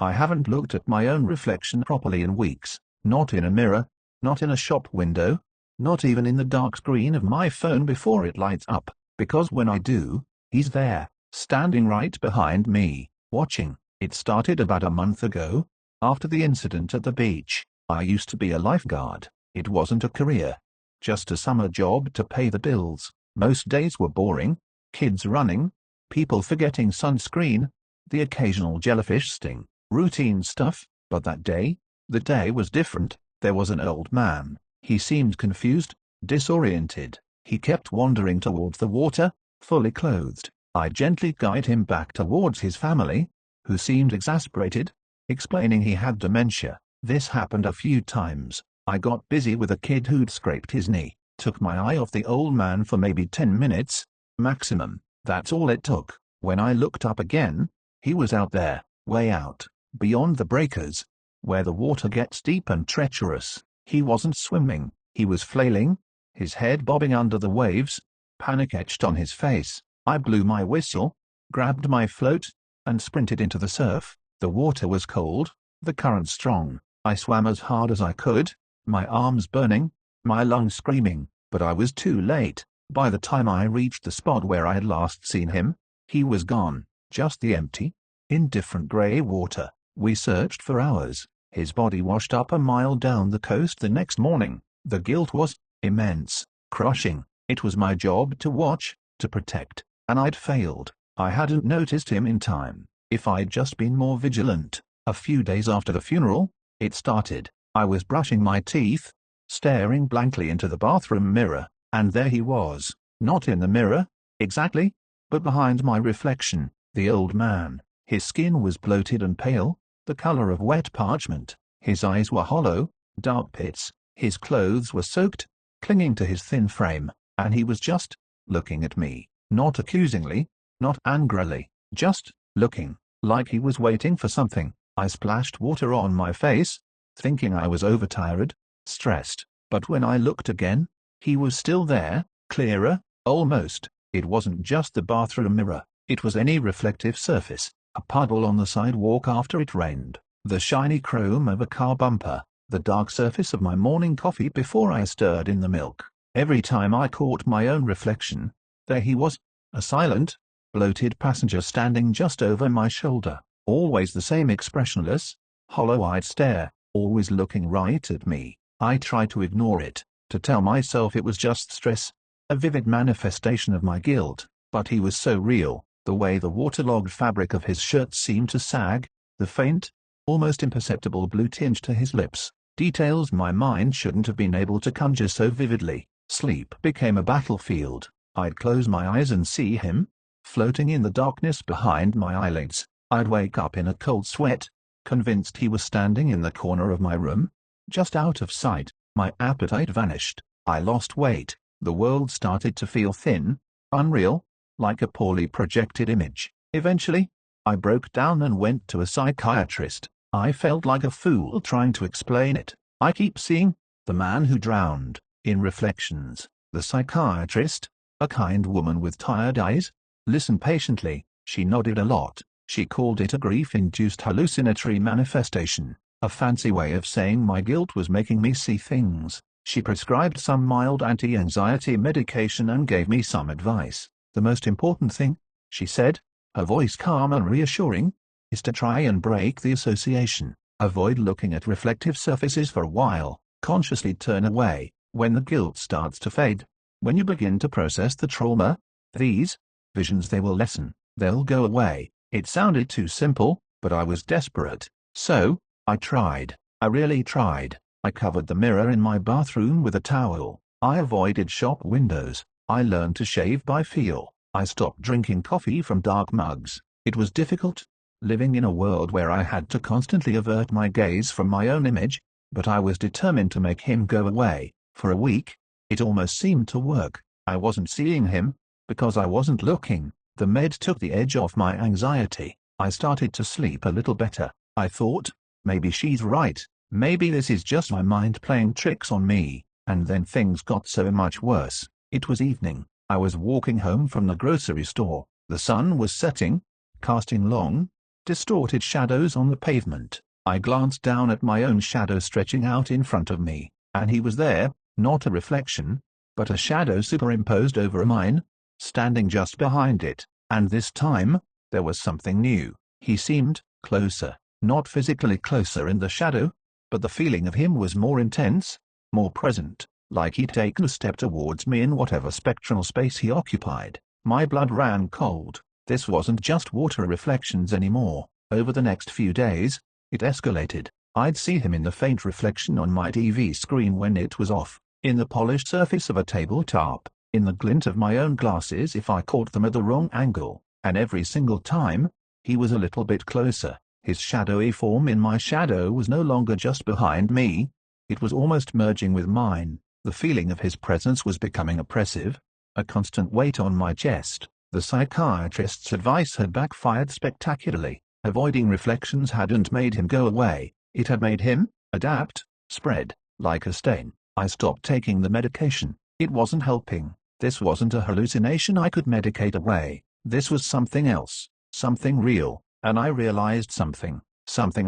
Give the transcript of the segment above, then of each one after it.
I haven't looked at my own reflection properly in weeks, not in a mirror, not in a shop window, not even in the dark screen of my phone before it lights up, because when I do, he's there, standing right behind me, watching. It started about a month ago, after the incident at the beach. I used to be a lifeguard. It wasn't a career, just a summer job to pay the bills. Most days were boring, kids running, people forgetting sunscreen, the occasional jellyfish sting, routine stuff. But that day, the day was different. There was an old man. He seemed confused, disoriented. He kept wandering towards the water, fully clothed. I gently guided him back towards his family, who seemed exasperated, explaining he had dementia. This happened a few times. I got busy with a kid who'd scraped his knee, took my eye off the old man for maybe 10 minutes, maximum. That's all it took. When I looked up again, he was out there, way out, beyond the breakers, where the water gets deep and treacherous. He wasn't swimming, he was flailing, his head bobbing under the waves, panic etched on his face. I blew my whistle, grabbed my float, and sprinted into the surf. The water was cold, the current strong. I swam as hard as I could, my arms burning, my lungs screaming, but I was too late. By the time I reached the spot where I had last seen him, he was gone, just the empty, indifferent gray water. We searched for hours. His body washed up a mile down the coast the next morning. The guilt was immense, crushing. It was my job to watch, to protect, and I'd failed. I hadn't noticed him in time. If I'd just been more vigilant. A few days after the funeral, it started. I was brushing my teeth, staring blankly into the bathroom mirror, and there he was, not in the mirror, exactly, but behind my reflection, the old man. His skin was bloated and pale, the color of wet parchment. His eyes were hollow, dark pits. His clothes were soaked, clinging to his thin frame, and he was just looking at me, not accusingly, not angrily, just looking, like he was waiting for something. I splashed water on my face, thinking I was overtired, stressed, but when I looked again, he was still there, clearer, almost. It wasn't just the bathroom mirror, it was any reflective surface, a puddle on the sidewalk after it rained, the shiny chrome of a car bumper, the dark surface of my morning coffee before I stirred in the milk. Every time I caught my own reflection, there he was, a silent, bloated passenger standing just over my shoulder, always the same expressionless, hollow-eyed stare, always looking right at me. I tried to ignore it, to tell myself it was just stress, a vivid manifestation of my guilt, but he was so real. The way the waterlogged fabric of his shirt seemed to sag, the faint, almost imperceptible blue tinge to his lips, details my mind shouldn't have been able to conjure so vividly. Sleep became a battlefield. I'd close my eyes and see him, floating in the darkness behind my eyelids. I'd wake up in a cold sweat, convinced he was standing in the corner of my room, just out of sight. My appetite vanished. I lost weight. The world started to feel thin, unreal, like a poorly projected image. Eventually, I broke down and went to a psychiatrist. I felt like a fool trying to explain it. I keep seeing the man who drowned in reflections. The psychiatrist, a kind woman with tired eyes, listened patiently. She nodded a lot. She called it a grief-induced hallucinatory manifestation, a fancy way of saying my guilt was making me see things. She prescribed some mild anti-anxiety medication and gave me some advice. The most important thing, she said, her voice calm and reassuring, is to try and break the association. Avoid looking at reflective surfaces for a while. Consciously turn away. When the guilt starts to fade, when you begin to process the trauma, these visions, they will lessen. They'll go away. It sounded too simple, but I was desperate. So, I tried. I really tried. I covered the mirror in my bathroom with a towel. I avoided shop windows. I learned to shave by feel. I stopped drinking coffee from dark mugs. It was difficult, living in a world where I had to constantly avert my gaze from my own image, but I was determined to make him go away. For a week, it almost seemed to work. I wasn't seeing him, because I wasn't looking. The med took the edge off my anxiety. I started to sleep a little better. I thought, maybe she's right. Maybe this is just my mind playing tricks on me. And then things got so much worse. It was evening. I was walking home from the grocery store. The sun was setting, casting long, distorted shadows on the pavement. I glanced down at my own shadow stretching out in front of me, and he was there, not a reflection, but a shadow superimposed over mine, standing just behind it. And this time, there was something new. He seemed closer, not physically closer in the shadow, but the feeling of him was more intense, more present, like he'd taken a step towards me in whatever spectral space he occupied. My blood ran cold. This wasn't just water reflections anymore. Over the next few days, it escalated. I'd see him in the faint reflection on my TV screen when it was off, in the polished surface of a tabletop, in the glint of my own glasses if I caught them at the wrong angle, and every single time, he was a little bit closer. His shadowy form in my shadow was no longer just behind me, it was almost merging with mine. The feeling of his presence was becoming oppressive, a constant weight on my chest. The psychiatrist's advice had backfired spectacularly. Avoiding reflections hadn't made him go away, it had made him adapt, spread, like a stain. I stopped taking the medication. It wasn't helping. This wasn't a hallucination I could medicate away. This was something else, something real, and I realized something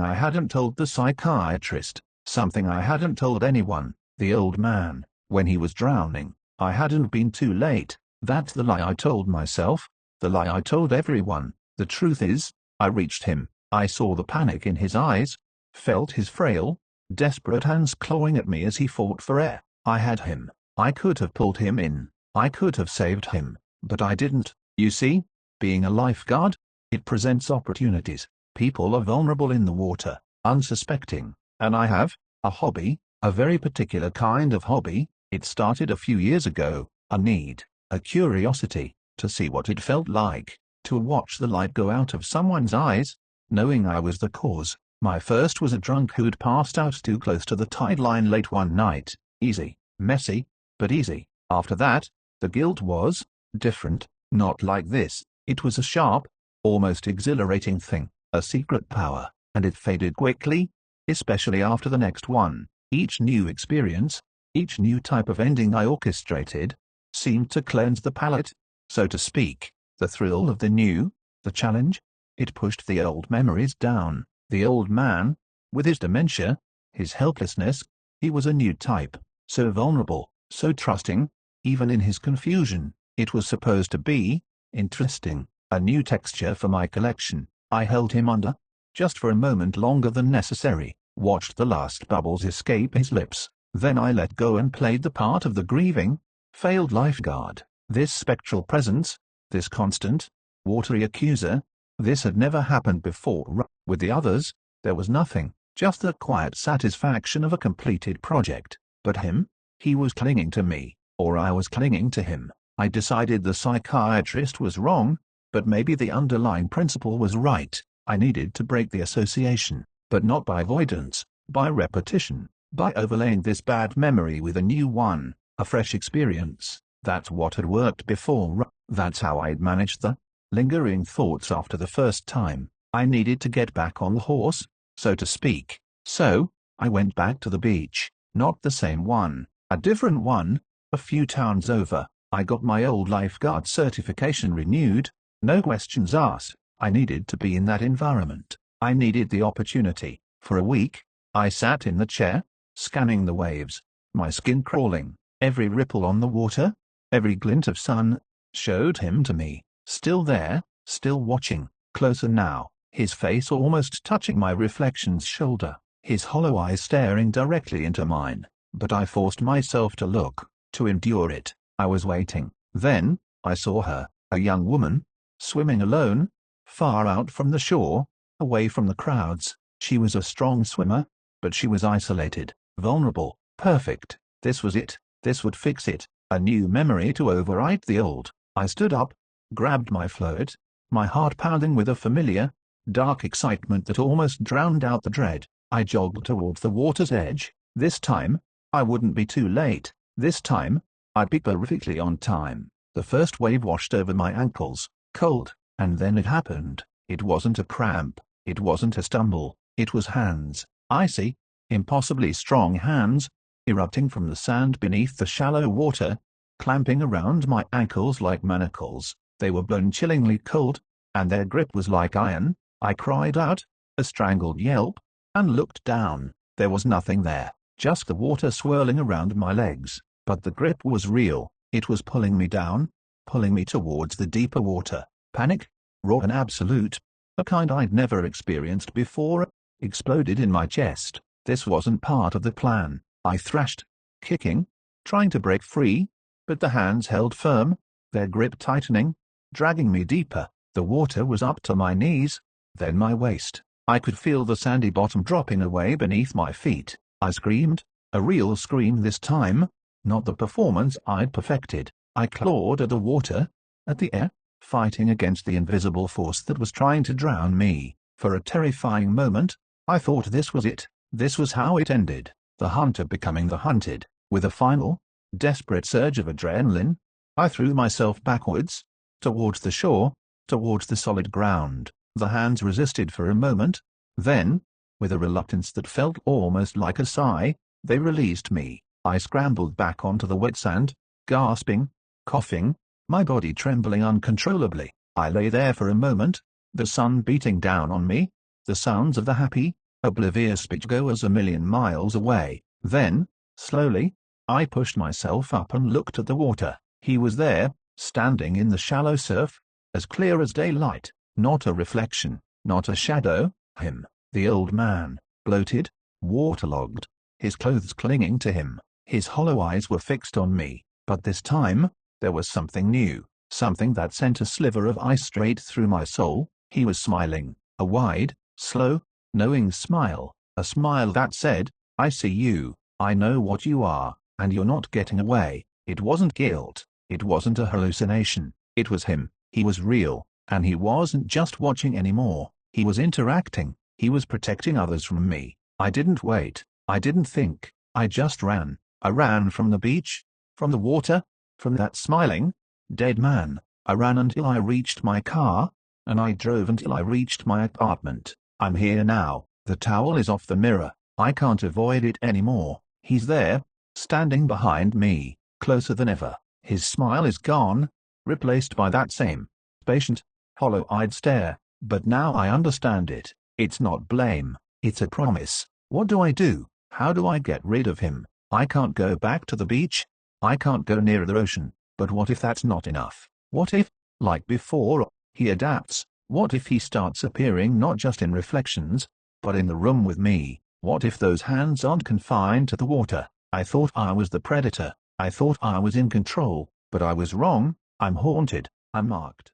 I hadn't told the psychiatrist, something I hadn't told anyone. The old man, when he was drowning, I hadn't been too late. That's the lie I told myself, the lie I told everyone. The truth is, I reached him. I saw the panic in his eyes, felt his frail, desperate hands clawing at me as he fought for air. I had him. I could have pulled him in. I could have saved him, but I didn't. You see, being a lifeguard, it presents opportunities. People are vulnerable in the water, unsuspecting, and I have a hobby, a very particular kind of hobby. It started a few years ago, a need, a curiosity, to see what it felt like, to watch the light go out of someone's eyes, knowing I was the cause. My first was a drunk who'd passed out too close to the tide line late one night. Easy, messy, but easy. After that, the guilt was different, not like this. It was a sharp, almost exhilarating thing, a secret power, and it faded quickly, especially after the next one. Each new experience, each new type of ending I orchestrated, seemed to cleanse the palate, so to speak. The thrill of the new, the challenge, it pushed the old memories down. The old man, with his dementia, his helplessness, he was a new type, so vulnerable, so trusting, even in his confusion. It was supposed to be interesting, a new texture for my collection. I held him under, just for a moment longer than necessary, watched the last bubbles escape his lips. Then I let go and played the part of the grieving, failed lifeguard. This spectral presence, this constant, watery accuser, this had never happened before. With the others, there was nothing, just the quiet satisfaction of a completed project. But him? He was clinging to me, or I was clinging to him. I decided the psychiatrist was wrong, but maybe the underlying principle was right. I needed to break the association, but not by avoidance, by repetition, by overlaying this bad memory with a new one, a fresh experience. That's what had worked before. That's how I'd managed the lingering thoughts after the first time. I needed to get back on the horse, so to speak. So, I went back to the beach. Not the same one, a different one, a few towns over. I got my old lifeguard certification renewed, no questions asked. I needed to be in that environment. I needed the opportunity. For a week, I sat in the chair, scanning the waves, my skin crawling. Every ripple on the water, every glint of sun, showed him to me, still there, still watching, closer now, his face almost touching my reflection's shoulder, his hollow eyes staring directly into mine. But I forced myself to look, to endure it. I was waiting. Then, I saw her, a young woman, swimming alone, far out from the shore, away from the crowds. She was a strong swimmer, but she was isolated, vulnerable, perfect. This was it. This would fix it. A new memory to overwrite the old. I stood up, grabbed my float, my heart pounding with a familiar, dark excitement that almost drowned out the dread. I jogged towards the water's edge. This time, I wouldn't be too late. This time, I'd be perfectly on time. The first wave washed over my ankles, cold, and then it happened. It wasn't a cramp. It wasn't a stumble. It was hands, icy, impossibly strong hands, erupting from the sand beneath the shallow water, clamping around my ankles like manacles. They were bone-chillingly cold, and their grip was like iron, I cried out, a strangled yelp, and looked down. There was nothing there, just the water swirling around my legs, but the grip was real. It was pulling me down, pulling me towards the deeper water. Panic, raw and absolute, a kind I'd never experienced before, exploded in my chest. This wasn't part of the plan. I thrashed, kicking, trying to break free, but the hands held firm, their grip tightening, dragging me deeper. The water was up to my knees, then my waist. I could feel the sandy bottom dropping away beneath my feet. I screamed, a real scream this time, not the performance I'd perfected. I clawed at the water, at the air, fighting against the invisible force that was trying to drown me. For a terrifying moment, I thought this was it. This was how it ended. The hunter becoming the hunted. With a final, desperate surge of adrenaline, I threw myself backwards, towards the shore, towards the solid ground. The hands resisted for a moment, then, with a reluctance that felt almost like a sigh, they released me. I scrambled back onto the wet sand, gasping, coughing, my body trembling uncontrollably. I lay there for a moment, the sun beating down on me, the sounds of the happy, oblivious beachgoers a million miles away. Then, slowly, I pushed myself up and looked at the water. He was there, standing in the shallow surf, as clear as daylight, not a reflection, not a shadow, him, the old man, bloated, waterlogged, his clothes clinging to him. His hollow eyes were fixed on me, but this time, there was something new, something that sent a sliver of ice straight through my soul. He was smiling, a wide, slow, knowing smile, a smile that said, I see you, I know what you are, and you're not getting away. It wasn't guilt, it wasn't a hallucination, it was him. He was real, and he wasn't just watching anymore, he was interacting, he was protecting others from me. I didn't wait, I didn't think, I just ran. I ran from the beach, from the water, from that smiling, dead man. I ran until I reached my car, and I drove until I reached my apartment. I'm here now. The towel is off the mirror. I can't avoid it anymore. He's there, standing behind me, closer than ever. His smile is gone, replaced by that same, patient, hollow-eyed stare. But now I understand it. It's not blame. It's a promise. What do I do? How do I get rid of him? I can't go back to the beach. I can't go near the ocean. But what if that's not enough? What if, like before, he adapts? What if he starts appearing not just in reflections, but in the room with me? What if those hands aren't confined to the water? I thought I was the predator. I thought I was in control, but I was wrong. I'm haunted. I'm marked.